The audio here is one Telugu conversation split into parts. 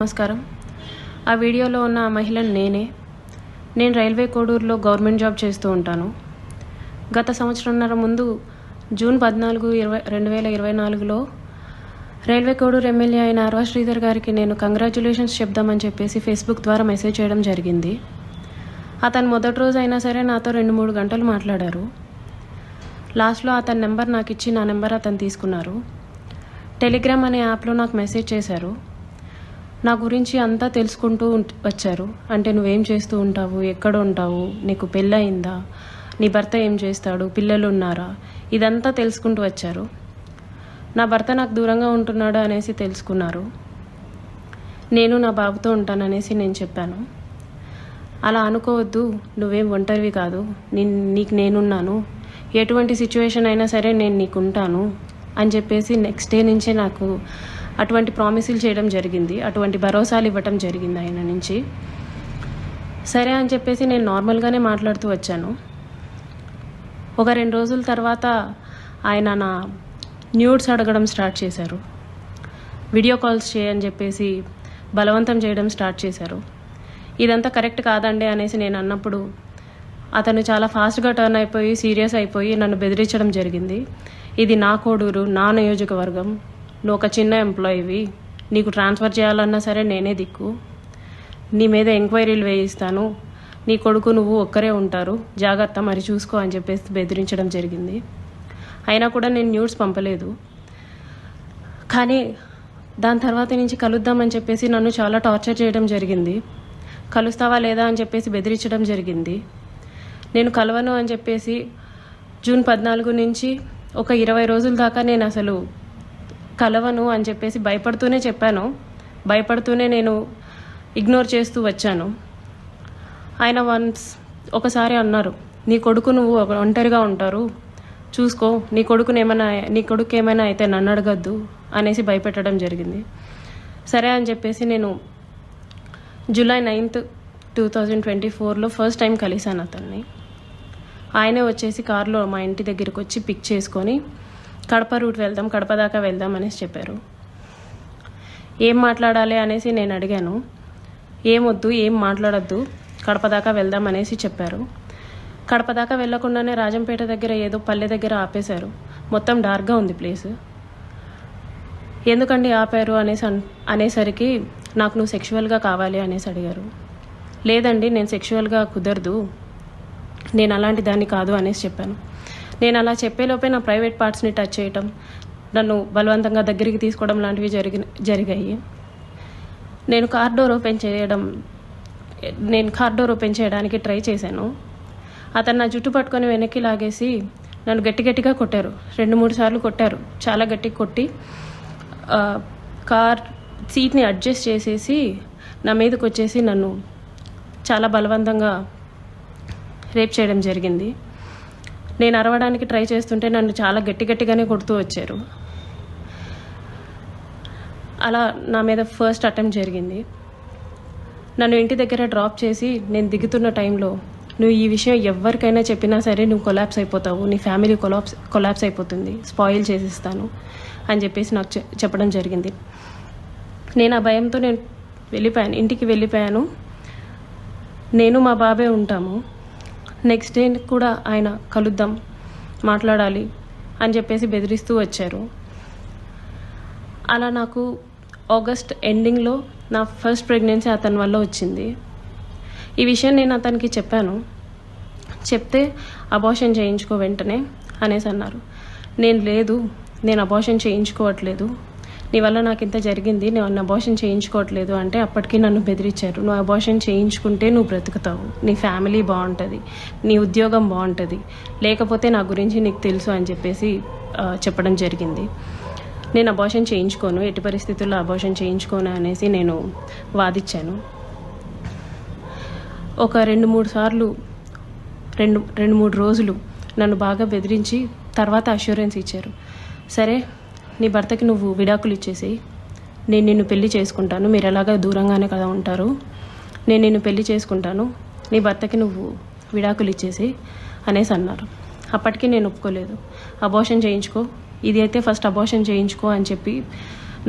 నమస్కారం. ఆ వీడియోలో ఉన్న ఆ మహిళను నేను రైల్వే కోడూరులో గవర్నమెంట్ జాబ్ చేస్తూ ఉంటాను. గత సంవత్సరంన్నర ముందు జూన్ 14, 2024లో రైల్వే కోడూరు ఎమ్మెల్యే అయిన అర్వా శ్రీధర్ గారికి నేను కంగ్రాచ్యులేషన్స్ చెప్దామని చెప్పేసి ఫేస్బుక్ ద్వారా మెసేజ్ చేయడం జరిగింది. అతను మొదటి రోజు అయినా సరే నాతో 2-3 గంటలు మాట్లాడారు. లాస్ట్లో అతని నెంబర్ నాకు ఇచ్చి నా నెంబర్ అతను తీసుకున్నారు. టెలిగ్రామ్ అనే యాప్లో నాకు మెసేజ్ చేశారు. నా గురించి అంతా తెలుసుకుంటూ వచ్చారు. అంటే నువ్వేం చేస్తూ ఉంటావు, ఎక్కడ ఉంటావు, నీకు పెళ్ళయిందా, నీ భర్త ఏం చేస్తాడు, పిల్లలు ఉన్నారా, ఇదంతా తెలుసుకుంటూ వచ్చారు. నా భర్త నాకు దూరంగా ఉంటున్నాడు అనేసి తెలుసుకున్నారు. నేను నా బాబుతో ఉంటాననేసి నేను చెప్పాను. అలా అనుకోవద్దు, నువ్వేం ఒంటరివి కాదు, నీకు నేనున్నాను, ఎటువంటి సిచ్యువేషన్ అయినా సరే నేను నీకు ఉంటాను అని చెప్పేసి నెక్స్ట్ డే నుంచే నాకు అటువంటి ప్రామిసులు చేయడం జరిగింది. అటువంటి భరోసాలు ఇవ్వటం జరిగింది ఆయన నుంచి. సరే అని చెప్పేసి నేను నార్మల్గానే మాట్లాడుతూ వచ్చాను. ఒక 2 రోజుల తర్వాత ఆయన నా న్యూడ్స్ అడగడం స్టార్ట్ చేశారు. వీడియో కాల్స్ చేయని చెప్పేసి బలవంతం చేయడం స్టార్ట్ చేశారు. ఇదంతా కరెక్ట్ కాదండి అనేసి నేను అన్నప్పుడు అతను చాలా ఫాస్ట్గా టర్న్ అయిపోయి సీరియస్ అయిపోయి నన్ను బెదిరించడం జరిగింది. ఇది నా కోడూరు, నా నియోజకవర్గం, నువ్వు ఒక చిన్న ఎంప్లాయీవి, నీకు ట్రాన్స్ఫర్ చేయాలన్నా సరే నేనే దిక్కు, నీ మీద ఎంక్వైరీలు వేయిస్తాను, నీ కొడుకు నువ్వు ఒక్కరే ఉంటారు, జాగ్రత్త మరి చూసుకో అని చెప్పేసి బెదిరించడం జరిగింది. అయినా కూడా నేను న్యూస్ పంపలేదు. కానీ దాని తర్వాత నుంచి కలుద్దామని చెప్పేసి నన్ను చాలా టార్చర్ చేయడం జరిగింది. కలుస్తావా లేదా అని చెప్పేసి బెదిరించడం జరిగింది. నేను కలవను అని చెప్పేసి జూన్ 14 నుంచి ఒక 20 రోజుల దాకా నేను అసలు కలవను అని చెప్పేసి భయపడుతూనే చెప్పాను. భయపడుతూనే నేను ఇగ్నోర్ చేస్తూ వచ్చాను. ఆయన ఒకసారి అన్నారు, నీ కొడుకు నువ్వు ఒంటరిగా ఉంటారు, చూసుకో, నీ కొడుకు ఏమైనా అయితే నన్ను అడగద్దు అనేసి భయపెట్టడం జరిగింది. సరే అని చెప్పేసి నేను జూలై 9, 2024లో ఫస్ట్ టైం కలిశాను అతన్ని. ఆయనే వచ్చేసి కారులో మా ఇంటి దగ్గరికి వచ్చి పిక్ చేసుకొని కడప రూట్ వెళ్దాం, కడప దాకా వెళ్దాం అనేసి చెప్పారు. ఏం మాట్లాడాలి అనేసి నేను అడిగాను. ఏమొద్దు, ఏం మాట్లాడద్దు, కడప దాకా వెళ్దాం అనేసి చెప్పారు. కడప దాకా వెళ్లకుండానే రాజంపేట దగ్గర ఏదో పల్లె దగ్గర ఆపేశారు. మొత్తం డార్క్గా ఉంది ప్లేస్. ఎందుకండి ఆపారు అనేసరికి నాకు నువ్వు సెక్షువల్గా కావాలి అనేసి అడిగారు. లేదండి, నేను సెక్షువల్గా కుదరదు, నేను అలాంటి దాన్ని కాదు అనేసి చెప్పాను. నేను అలా చెప్పేలోపే నా ప్రైవేట్ పార్ట్స్ని టచ్ చేయటం, నన్ను బలవంతంగా దగ్గరికి తీసుకోవడం లాంటివి జరిగాయి. నేను కార్ డోర్ ఓపెన్ చేయడానికి ట్రై చేశాను. అతను నా జుట్టు పట్టుకొని వెనక్కి లాగేసి నన్ను గట్టిగా కొట్టారు. 2-3 సార్లు కొట్టారు. చాలా గట్టిగా కొట్టి కార్ సీట్ని అడ్జస్ట్ చేసేసి నా మీదకి వచ్చేసి నన్ను చాలా బలవంతంగా రేప్ చేయడం జరిగింది. నేను అరవడానికి ట్రై చేస్తుంటే నన్ను చాలా గట్టిగానే కొడుతూ వచ్చారు. అలా నా మీద ఫస్ట్ అటెంప్ట్ జరిగింది. నన్ను ఇంటి దగ్గర డ్రాప్ చేసి నేను దిగుతున్న టైంలో, నువ్వు ఈ విషయం ఎవరికైనా చెప్పినా సరే నువ్వు కొలాప్స్ అయిపోతావు, నీ ఫ్యామిలీ కొలాప్స్ అయిపోతుంది, స్పాయిల్ చేసిస్తాను అని చెప్పేసి నాకు చెప్పడం జరిగింది. నేను ఆ భయంతో ఇంటికి వెళ్ళిపోయాను. నేను మా బాబే ఉంటాము. నెక్స్ట్ డే కూడా ఆయన కలుద్దాం, మాట్లాడాలి అని చెప్పేసి బెదిరిస్తూ వచ్చారు. అలా నాకు ఆగస్ట్ ఎండింగ్లో నా ఫస్ట్ ప్రెగ్నెన్సీ అతని వల్ల వచ్చింది. ఈ విషయం నేను అతనికి చెప్పాను. చెప్తే అబార్షన్ చేయించుకో వెంటనే అనేసి అన్నారు. నేను అబార్షన్ చేయించుకోవట్లేదు, నీ వల్ల నాకు ఇంత జరిగింది, నేను అబార్షన్ చేయించుకోవట్లేదు అంటే అప్పటికి నన్ను బెదిరించారు. నువ్వు అబార్షన్ చేయించుకుంటే నువ్వు బ్రతుకుతావు, నీ ఫ్యామిలీ బాగుంటుంది, నీ ఉద్యోగం బాగుంటుంది, లేకపోతే నా గురించి నీకు తెలుసు అని చెప్పేసి చెప్పడం జరిగింది. నేను అబార్షన్ చేయించుకోను, ఎట్టి పరిస్థితుల్లో అబార్షన్ చేయించుకోను అనేసి నేను వాదించాను. ఒక 2-3 సార్లు 2-3 రోజులు నన్ను బాగా బెదిరించి తర్వాత అష్యూరెన్స్ ఇచ్చారు. సరే, నీ భర్తకి నువ్వు విడాకులు ఇచ్చేసి నేను నిన్ను పెళ్లి చేసుకుంటాను, మీరు ఎలాగా దూరంగానే కదా ఉంటారు, నేను నిన్ను పెళ్లి చేసుకుంటాను, నీ భర్తకి నువ్వు విడాకులు ఇచ్చేసి అనేసి అన్నారు. అప్పటికి నేను ఒప్పుకోలేదు. అబార్షన్ చేయించుకో, ఇది అయితే ఫస్ట్ అబార్షన్ చేయించుకో అని చెప్పి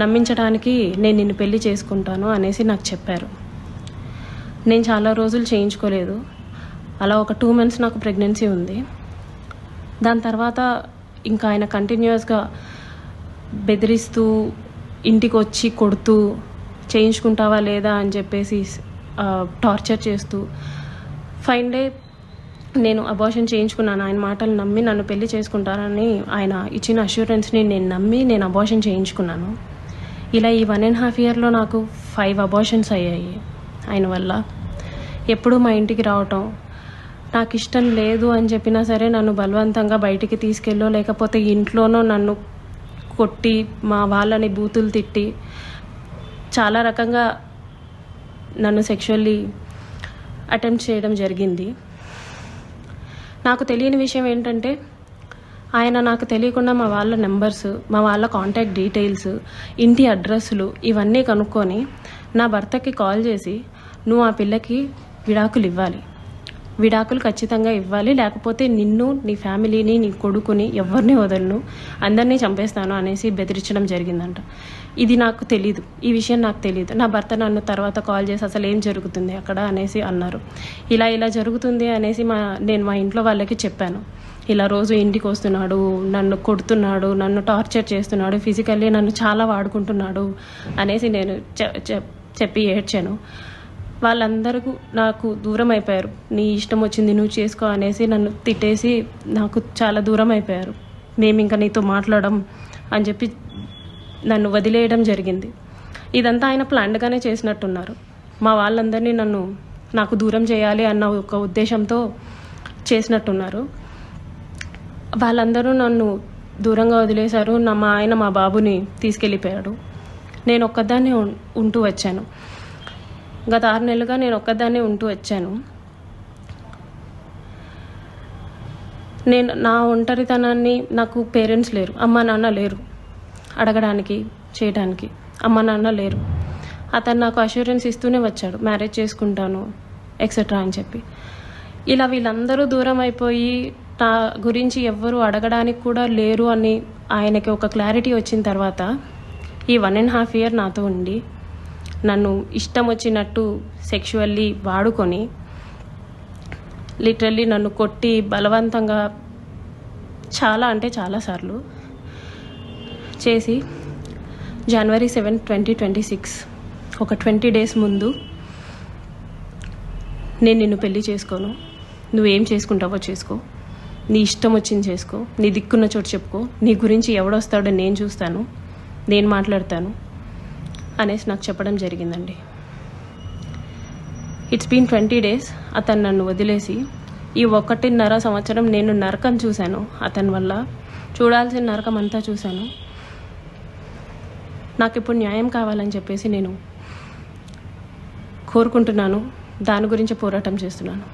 నమ్మించడానికి నేను నిన్ను పెళ్లి చేసుకుంటాను అనేసి నాకు చెప్పారు. నేను చాలా రోజులు చేయించుకోలేదు. అలా ఒక 2 months నాకు ప్రెగ్నెన్సీ ఉంది. దాని తర్వాత ఇంకా ఆయన కంటిన్యూస్గా బెదిరిస్తూ ఇంటికి వచ్చి కొడుతూ చేయించుకుంటావా లేదా అని చెప్పేసి టార్చర్ చేస్తూ ఫైన్ డే నేను అబార్షన్ చేయించుకున్నాను. ఆయన మాటలు నమ్మి నన్ను పెళ్లి చేసుకుంటారని ఆయన ఇచ్చిన అష్యూరెన్స్ని నేను నమ్మి నేను అబార్షన్ చేయించుకున్నాను. ఇలా ఈ 1.5 yearలో నాకు 5 abortions అయ్యాయి ఆయన వల్ల. ఎప్పుడూ మా ఇంటికి రావటం, నాకు ఇష్టం లేదు అని చెప్పినా సరే నన్ను బలవంతంగా బయటికి తీసుకెళ్ళో లేకపోతే ఇంట్లోనో నన్ను కొట్టి మా వాళ్ళని బూతులు తిట్టి చాలా రకంగా నన్ను సెక్షువల్లీ అటెంప్ట్ చేయడం జరిగింది. నాకు తెలియని విషయం ఏంటంటే ఆయన నాకు తెలియకుండా మా వాళ్ళ నెంబర్స్, మా వాళ్ళ కాంటాక్ట్ డీటెయిల్స్, ఇంటి అడ్రస్లు ఇవన్నీ కనుక్కొని నా భర్తకి కాల్ చేసి నువ్వు ఆ పిల్లకి విడాకులు ఖచ్చితంగా ఇవ్వాలి, లేకపోతే నిన్ను, నీ ఫ్యామిలీని, నీ కొడుకుని ఎవరిని వదలను, అందరినీ చంపేస్తాను అనేసి బెదిరించడం జరిగిందంట. ఇది నాకు తెలీదు, ఈ విషయం నాకు తెలీదు. నా భర్త నన్ను తర్వాత కాల్ చేసి అసలు ఏం జరుగుతుంది అక్కడ అనేసి అన్నారు. ఇలా జరుగుతుంది అనేసి నేను మా ఇంట్లో వాళ్ళకి చెప్పాను. ఇలా రోజు ఇంటికి వస్తున్నాడు, నన్ను కొడుతున్నాడు, నన్ను టార్చర్ చేస్తున్నాడు, ఫిజికల్లీ నన్ను చాలా వాడుకుంటున్నాడు అనేసి నేను చెప్పి ఏడ్చాను. వాళ్ళందరూ నాకు దూరం అయిపోయారు. నీ ఇష్టం వచ్చింది నువ్వు చేసుకో అనేసి నన్ను తిట్టేసి నాకు చాలా దూరం అయిపోయారు. మేము ఇంకా నీతో మాట్లాడడం అని చెప్పి నన్ను వదిలేయడం జరిగింది. ఇదంతా ఆయన ప్లాన్డ్గానే చేసినట్టున్నారు. మా వాళ్ళందరినీ నాకు దూరం చేయాలి అన్న ఒక ఉద్దేశంతో చేసినట్టున్నారు. వాళ్ళందరూ నన్ను దూరంగా వదిలేశారు. మా ఆయన మా బాబుని తీసుకెళ్ళిపోయాడు. నేను ఒక్కదాన్నే ఉంటూ వచ్చాను. గత 6 నెలలుగా నేను ఒక్కదాన్నే ఉంటూ వచ్చాను. నేను నా ఒంటరితనాన్ని, నాకు పేరెంట్స్ లేరు, అమ్మ నాన్న లేరు అడగడానికి, చేయడానికి. అమ్మ నాన్న లేరు. అతను నాకు అష్యూరెన్స్ ఇస్తూనే వచ్చాడు, మ్యారేజ్ చేసుకుంటాను ఎక్సెట్రా అని చెప్పి. ఇలా వీళ్ళందరూ దూరం అయిపోయి నా గురించి ఎవ్వరూ అడగడానికి కూడా లేరు అని ఆయనకి ఒక క్లారిటీ వచ్చిన తర్వాత ఈ 1.5 year నాతో ఉండి నన్ను ఇష్టం వచ్చినట్టు సెక్షువల్లీ వాడుకొని లిటరల్లీ నన్ను కొట్టి బలవంతంగా చాలా సార్లు చేసి January 7, 2026 ఒక 20 days ముందు నేను నిన్ను పెళ్లి చేసుకోను, నువ్వేం చేసుకుంటావో చేసుకో, నీ ఇష్టం వచ్చింది చేసుకో, నీ దిక్కున్న చోటు చెప్పుకో, నీ గురించి ఎవడొస్తాడో నేను చూస్తాను, నేను మాట్లాడతాను అనేసి నాకు చెప్పడం జరిగిందండి. It's been 20 days. అతను నన్ను వదిలేసి ఈ 1.5 సంవత్సరం నేను నరకం చూశాను. అతని వల్ల చూడాల్సిన నరకం అంతా చూశాను. నాకు ఇప్పుడు న్యాయం కావాలని చెప్పేసి నేను కోరుకుంటున్నాను. దాని గురించి పోరాటం చేస్తున్నాను.